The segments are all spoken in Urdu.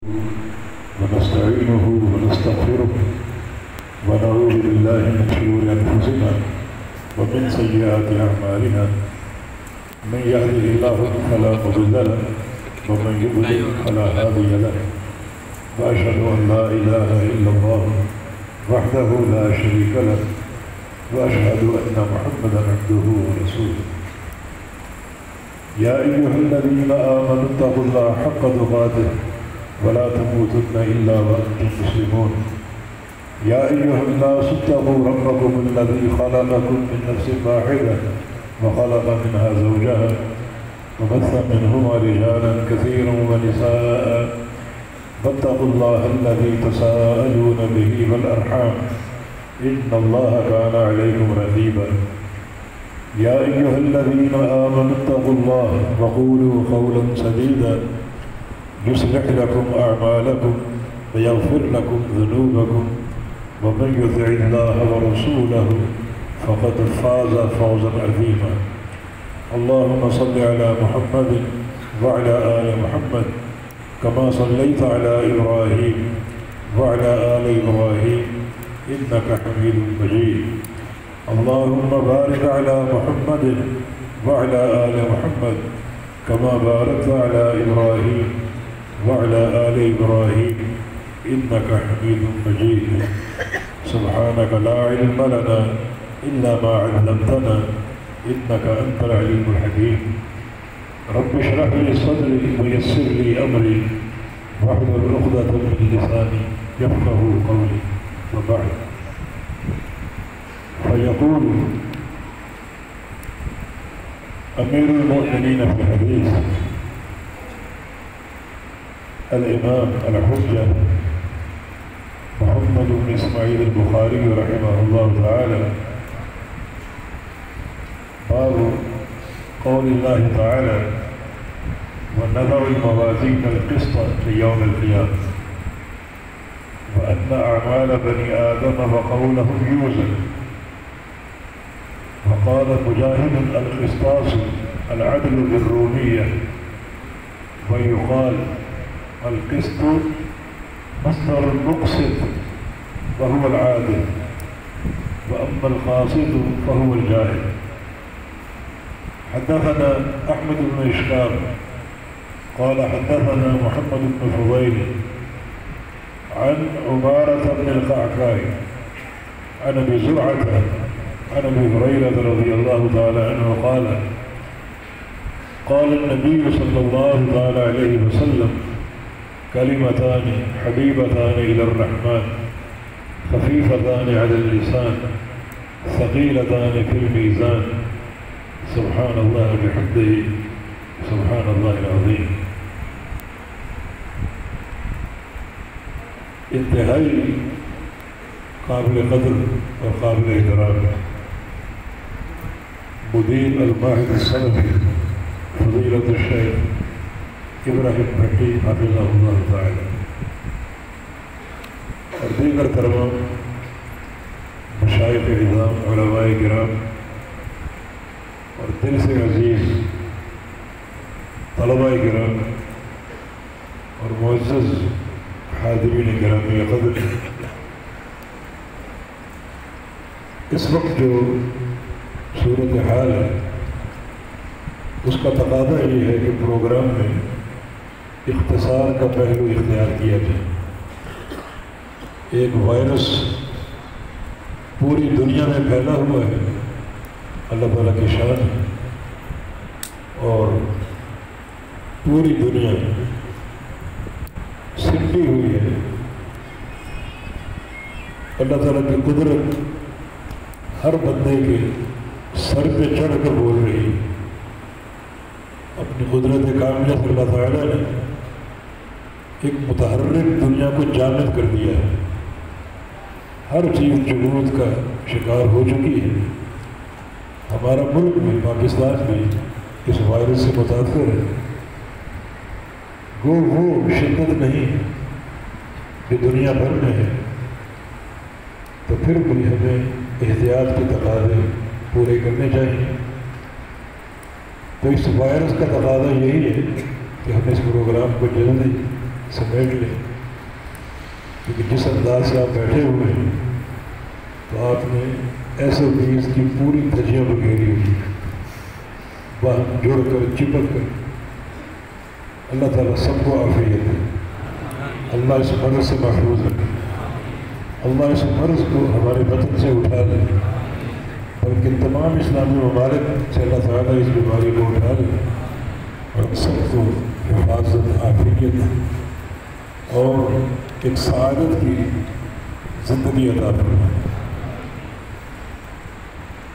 ونستعينه ونستغفره ونعوذ بالله من شرور أنفسنا ومن سيئات أعمالنا من يهده الله فلا مضل له ومن يضلل فلا هادي له وأشهد أن لا إله إلا الله وحده لا شريك له وأشهد أن محمدا عبده ورسوله يا أيها الذين آمنوا اتقوا الله حق تقاته ولا تموتن إلا وأنتم مسلمون يا أيها الناس اتقوا ربكم الذي خلقكم من نفس واحدة وخلق منها زوجها وبث منهما رجالا كثيرا ونساء واتقوا الله الذي تساءلون به والأرحام إن الله كان عليكم رقيبا يا أيها الذين آمنوا اتقوا الله وقولوا قولا سديدا يصلح لكم أعمالكم ويغفر لكم ذنوبكم ومن يطع الله ورسوله فقد فاز فوزا عظيما اللهم صل على محمد وعلى آل محمد كما صليت على إبراهيم وعلى آل إبراهيم إنك حميد مجيد اللهم بارك على محمد وعلى آل محمد كما باركت على إبراهيم وعلى آل إبراهيم إنك حميد مجيد سبحانك لا علم لنا إلا ما علمتنا إنك أنت العليم الحكيم رب اشرح لي صدري ويسر لي أمري واحلل عقدة من لساني يفقهوا قولي وبعد فيقول أمير المؤمنين في الحديث الإمام الحجة محمد بن إسماعيل البخاري رحمه الله تعالى باب قول الله تعالى ونضع الموازين القسط ليوم القيامة وأن أعمال بني آدم وقولهم يوزن وقال مجاهد القسطاس العدل بالرومية ويقال القسط مصدر المقسط وهو العادل وأما القاسط فهو الجاهل حدثنا أحمد بن إشكاب قال حدثنا محمد بن فضيل عن عمارة بن القعقاع عن أبي زرعة عن أبي هريرة رضي الله تعالى عنه قال النبي صلى الله تعالى عليه وسلم كلمتان حبيبتان إلى الرحمن خفيفتان على اللسان ثقيلتان في الميزان سبحان الله بحمده سبحان الله العظيم انتہائی قابل قدر اور قابل احترام مدیر المعهد السلفی فضیلت الشیخ ابراہیم بھٹی حفظہ اللہ تعالی اور دیگر تمام مشائخ اعظام علماء کرام اور دل سے عزیز طلباء کرام اور معزز حاضرین گرامی قدر اس وقت جو صورتحال ہے اس کا تقاضا یہ ہے کہ پروگرام میں اختصار کا پہلو اختیار کیا جائے ایک وائرس پوری دنیا میں پھیلا ہوا ہے اللہ تعالیٰ کی شان ہے اور پوری دنیا سمٹی ہوئی ہے اللہ تعالیٰ کی قدرت ہر بندے کے سر پہ چڑھ کر بول رہی ہے اپنی قدرت کاملہ سے اللہ تعالیٰ نے ایک متحرک دنیا کو جامد کر دیا ہے ہر چیز جمود کا شکار ہو چکی ہے ہمارا ملک بھی پاکستان بھی اس وائرس سے متاثر ہے وہ شدت نہیں جو دنیا بھر میں ہے تو پھر بھی ہمیں احتیاط کے تقاضے پورے کرنے چاہیے تو اس وائرس کا تقاضا یہی ہے کہ ہم اس پروگرام کو جلدی سمیٹ لیں، لیکن جس انداز سے آپ بیٹھے ہوئے ہیں تو آپ نے ایسے بیس کی پوری دھجیاں بگیری ہوئی، باہم جڑ کر چپک کر۔ اللہ تعالیٰ سب کو عافیت دے، اللہ اس مرض سے محفوظ رکھے، اللہ اس مرض کو ہمارے وطن سے اٹھا لے، بلکہ تمام اسلامی ممالک سے اللہ تعالیٰ اس بیماری کو اٹھا لے اور ہم سب کو حفاظت، عافیت اور ایک سعادت کی زندگی عطا فرمائے۔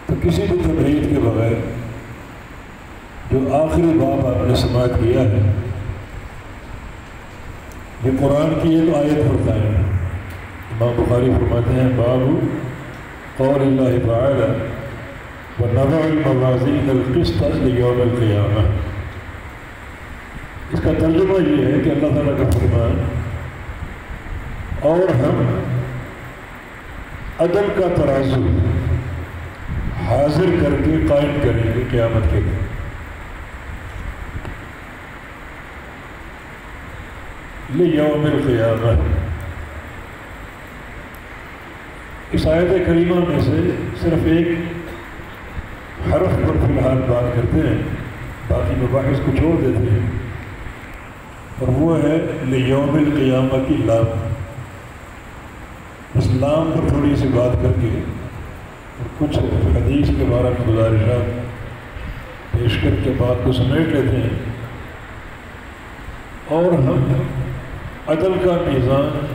تو کسی بھی تمہید کے بغیر جو آخری باب آپ نے سماعت کیا ہے، یہ قرآن کی ایک آیت پڑھتا ہے۔ امام بخاری فرماتے ہیں باب قول اللہ تعالی ونضع الموازین القسط لیوم القیامہ۔ اس کا ترجمہ یہ ہے کہ اللہ تعالیٰ کا فرمان، اور ہم عدل کا ترازو حاضر کر کے قائم کریں گے قیامت کے دن۔ لیوم القیامہ، اس آیت کریمہ میں سے صرف ایک حرف پر فی الحال بات کرتے ہیں، باقی مباحث کو چھوڑ دیتے ہیں، اور وہ ہے لیوم القیامہ کی لام۔ اس لام پر تھوڑی سی بات کر کے اور کچھ حدیث کے بارے میں گزارشات پیش کر کے بات کو سمیٹ لیتے ہیں۔ اور ہم عدل کا میزان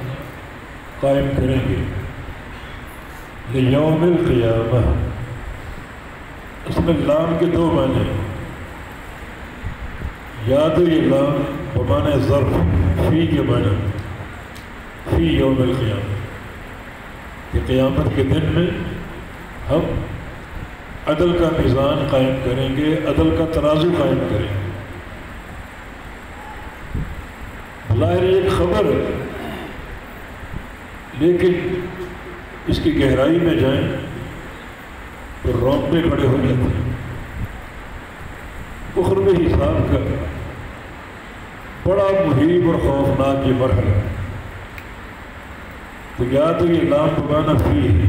قائم کریں گے لیوم القیامہ۔ اس میں لام کے دو معنی ہیں، یا تو یہ لام بمعنی ظرف، فی کے معنی، فی یوم القیامہ، کہ قیامت کے دن میں ہم عدل کا میزان قائم کریں گے، عدل کا ترازو قائم کریں گے۔ ظاہر ایک خبر ہے، لیکن اس کی گہرائی میں جائیں تو رونقیں کھڑے ہو جاتے ہیں۔ اخروی حساب کا بڑا مہیب اور خوفناک یہ مرحلہ ہے۔ تو یا تو یہ لام بمعنی فی ہے،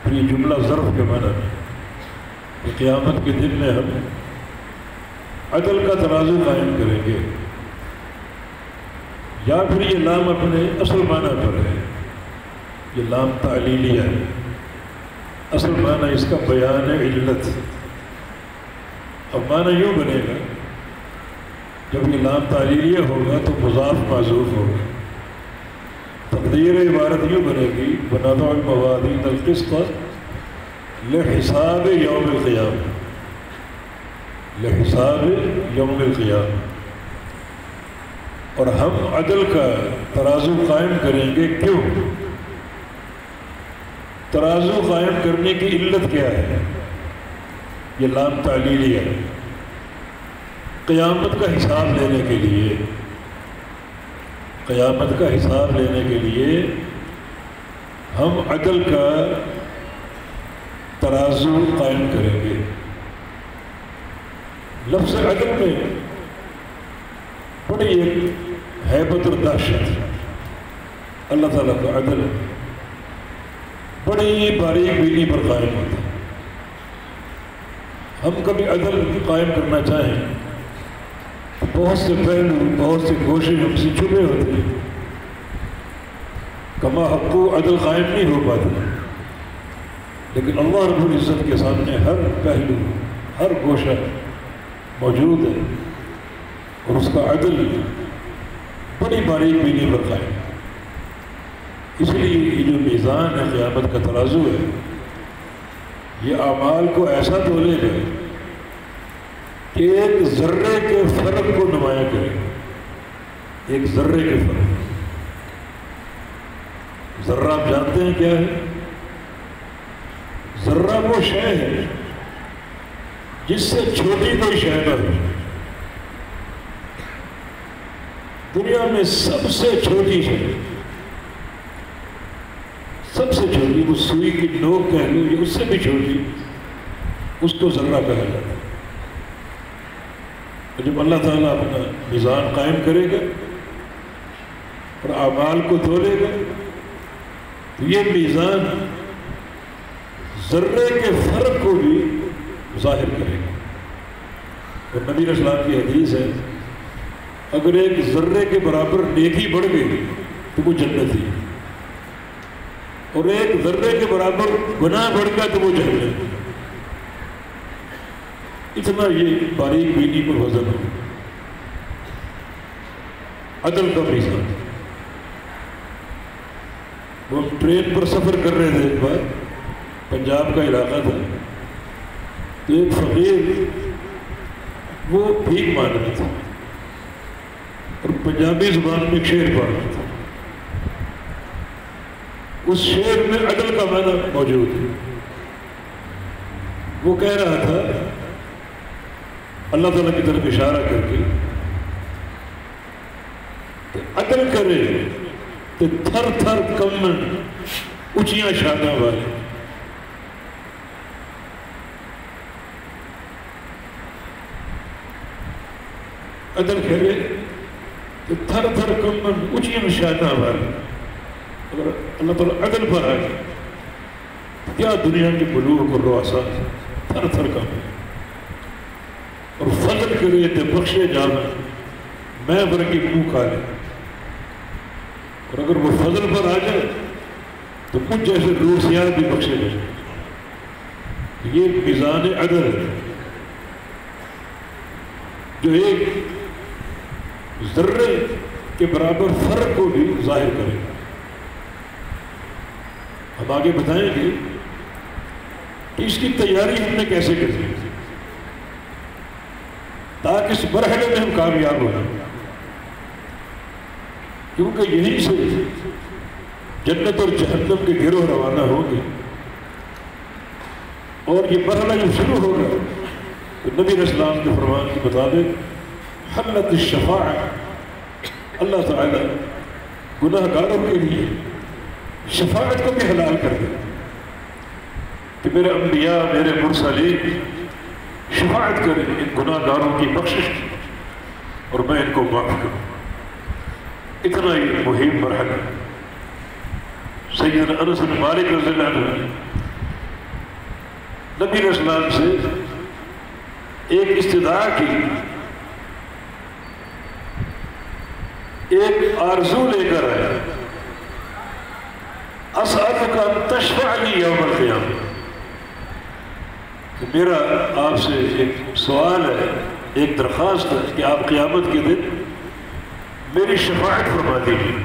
پھر یہ جملہ ظرف کے معنی ہے کہ قیامت کے دن میں ہم عدل کا ترازو قائم کریں گے، یا پھر یہ لام اپنے اصل معنی پر ہے، یہ لام تعلیلیہ ہے، اصل معنی اس کا بیان علت۔ اب معنی یوں بنے گا، جب یہ لام تعلیلیہ ہوگا تو مضاف معذوف ہوگا، تقدیر عبارت یوں بنے گی ونضع الموازین القسط لحساب یوم القیامہ، لحساب یوم القیامہ، اور ہم عدل کا ترازو قائم کریں گے۔ کیوں؟ ترازو قائم کرنے کی علت کیا ہے؟ یہ لام تعلیلیہ ہے، قیامت کا حساب لینے کے لیے، قیامت کا حساب لینے کے لیے ہم عدل کا ترازو قائم کریں گے۔ لفظ عدل میں بڑی ایک ہیبت اور دہشت، اللہ تعالیٰ کا عدل بڑی باریک بینی پر قائم ہوتا ہے۔ ہم کبھی عدل قائم کرنا چاہیں، بہت سے پہلو، بہت سے گوشے ہم سے چھپے ہوتے ہیں، کما حقو عدل قائم نہیں ہو پاتا، لیکن اللہ رب العزت کے سامنے ہر پہلو، ہر گوشہ موجود ہے، اور اس کا عدل بڑی باریک بینی پر قائم ہے۔ اس لیے یہ جو میزان ہے، قیامت کا ترازو ہے، یہ اعمال کو ایسا تولے گا کہ ایک ذرے کے فرق کو نمایاں کرے گا، ایک ذرے کے فرق۔ ذرہ آپ جانتے ہیں کیا ہے؟ ذرہ وہ شے ہے جس سے چھوٹی کوئی شے نہ ہو۔ دنیا میں سب سے چھوٹی شے، سب سے چھوٹی، وہ سوئی کی نوک کہہ لو یا اس سے بھی چھوٹی، اس کو ذرہ کہا جاتا ہے۔ جب اللہ تعالیٰ اپنا میزان قائم کرے گا اور اعمال کو تولے گا، تو یہ میزان ذرے کے فرق کو بھی ظاہر کرے گا۔ اور نبی علیہ السلام کی حدیث ہے اگر ایک ذرے کے برابر نیکی بڑھ گئی تو وہ جنتی، اور ایک ذرے کے برابر گناہ بڑھ گیا تو وہ جہنم۔ اتنا یہ باریک بینی پر وزن ہو، عدل کا میزان۔ وہ ہم ٹرین پر سفر کر رہے تھے، ایک بار پنجاب کا علاقہ تھا، تو ایک فقیر وہ بھیک مانگ رہا تھا اور پنجابی زبان میں ایک شعر پڑھ رہا تھا۔ اس شعر میں عدل کا معنی موجود ہے۔ وہ کہہ رہا تھا اللہ تعالیٰ کی طرف اشارہ کر کے کہ عدل کرے تو تھر تھر کمن اونچیاں شاناں والے، عدل کرے تو تھر تھر کمن اونچیاں شاناں والے۔ اگر اللہ تعالیٰ عدل پر آ گیا کیا دنیا کے ملوک اور رؤساء تھر تھر کمن، اور فضل کرے تو بخشے جانا میں برکی منہ کھا لے، اور اگر وہ فضل پر آ جائے تو کچھ جیسے روسیات بھی بخشے جائے۔ یہ میزان عدل ہے جو ایک ذرے کے برابر فرق کو بھی ظاہر کرے گا۔ ہم آگے بتائیں گے کہ اس کی تیاری ہم نے کیسے کرنی ہے تاکہ اس مرحلے میں ہم کامیاب ہو جائیں، کیونکہ یہیں سے جنت اور جہنم کے گروہ روانہ ہوں گے۔ اور یہ مرحلہ جب شروع ہوگا تو نبی علیہ السلام کے فرمان کے مطابق حلت الشفاعت، اللہ تعالیٰ گناہ گاروں کے لیے شفاعت کو بھی حلال کر دے کہ میرے انبیاء میرے مرسلین شفاعت کریں ان گناہ گاروں کی بخشش کی اور میں ان کو معاف کروں۔ اتنا ہی مہم مرحلہ۔ سیدنا انس بن مالک رضی اللہ عنہ نے نبی علیہ السلام سے ایک استدعا کی، ایک آرزو لے کر آیا، اسألک ان تشفع لی یوم القیامہ، کہ میرا آپ سے ایک سوال ہے، ایک درخواست ہے کہ آپ قیامت کے دن میری شفاعت فرما دیجیے۔